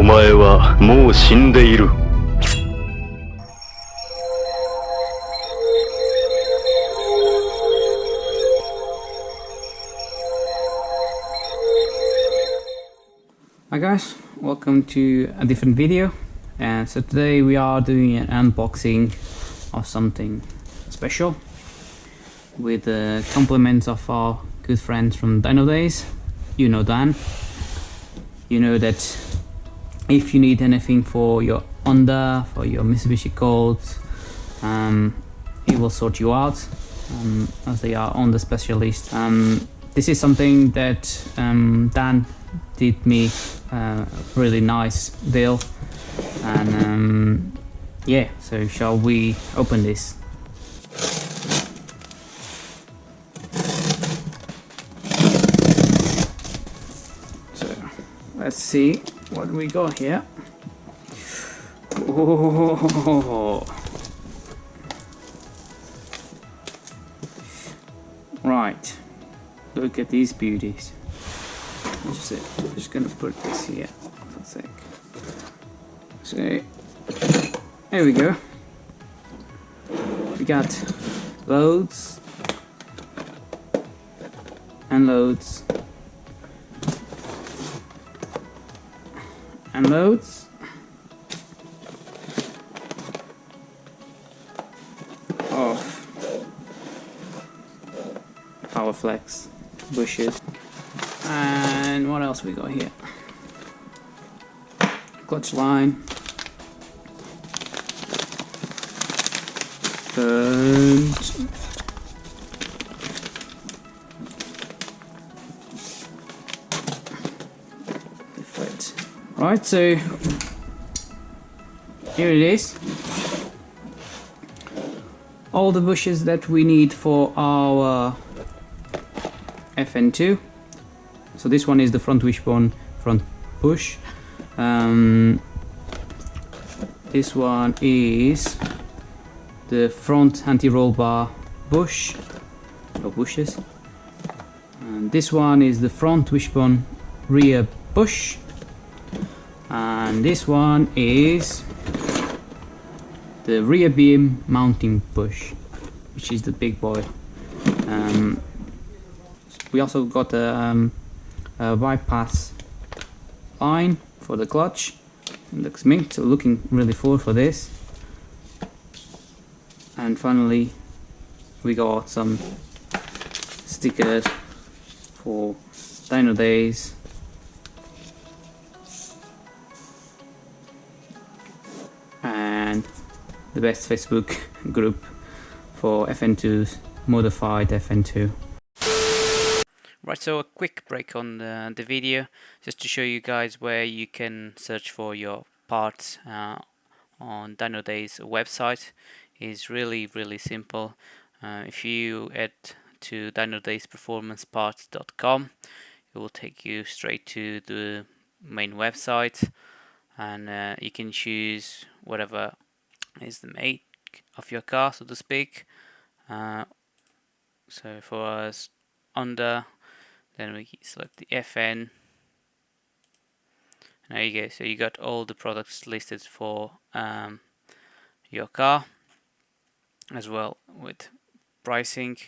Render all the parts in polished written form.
前はもう死んでいる。Hi guys, welcome to a different video. And so today we are doing an unboxing of something special with the compliments of our good friends from Dino Days. You know Dan. You know that if you need anything for your Honda, for your Mitsubishi Colt, he will sort you out, as they are Honda specialists. This is something that Dan did me a really nice deal, and yeah, so shall we open this? So let's see what we got here. Oh. Right, look at these beauties. I'm just gonna put this here for a sec. So here we go. We got loads and loads and loads of Powerflex bushes. And what else we got here? Clutch line. And right, so here it is. All the bushes that we need for our FN2. So this one is the front wishbone front bush. This one is the front anti-roll bar bush or bushes. And this one is the front wishbone rear bush. And this one is the rear beam mounting bush, which is the big boy. We also got a bypass line for the clutch. It looks mint, so looking really forward for this. And finally we got some stickers for Dino Days, and the best Facebook group for FN2's modified FN2. Right, so a quick break on the video, just to show you guys where you can search for your parts on Dino Days website. Is really simple. If you head to dinodaysperformanceparts.com, it will take you straight to the main website, and you can choose whatever is the make of your car, so to speak. So for us, Honda, then we select the FN. There you go. So you got all the products listed for your car, as well with pricing.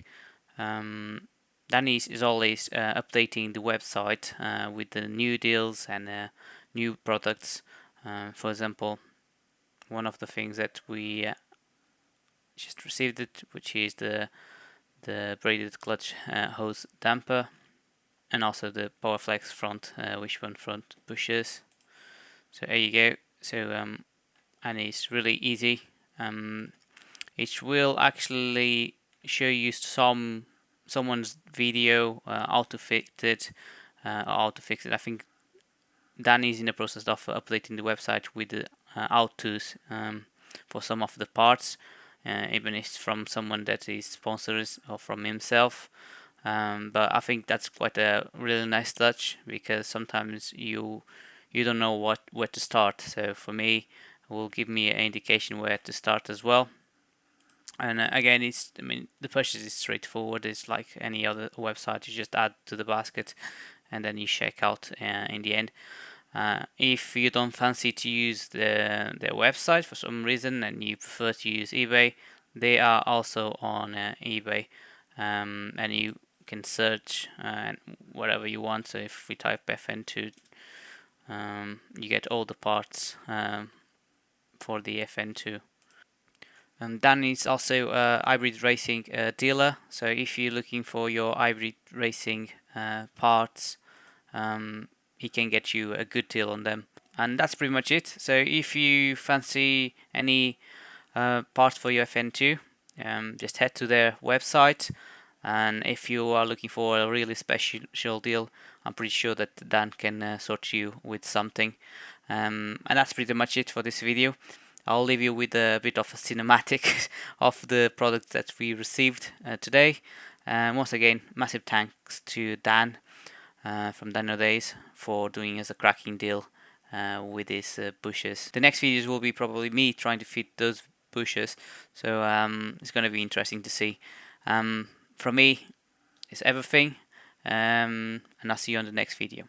Danny is always updating the website with the new deals and new products. For example, one of the things that we just received which is the braided clutch hose damper, and also the Powerflex front wishbone front bushes. So there you go. So and it's really easy. It will actually show you someone's video how to fix it. I think Danny is in the process of updating the website with the how-tos for some of the parts, even if it's from someone that is sponsors or from himself. But I think that's quite a really nice touch, because sometimes you don't know where to start. So for me, it will give me an indication where to start as well. And again, the purchase is straightforward. It's like any other website. You just add to the basket, and then you check out in the end. If you don't fancy to use their website for some reason and you prefer to use eBay, they are also on eBay, and you can search whatever you want. So if we type FN2, you get all the parts for the FN2. Dan is also a hybrid racing dealer, so if you're looking for your hybrid racing parts, he can get you a good deal on them. And that's pretty much it. So if you fancy any parts for your FN2, just head to their website, and if you are looking for a really special deal, I'm pretty sure that Dan can sort you with something. And that's pretty much it for this video. I'll leave you with a bit of a cinematic of the product that we received today. Once again, massive thanks to Dan from Dino Days for doing us a cracking deal with his bushes. The next videos will be probably me trying to fit those bushes, so it's going to be interesting to see. From me, it's everything, and I'll see you on the next video.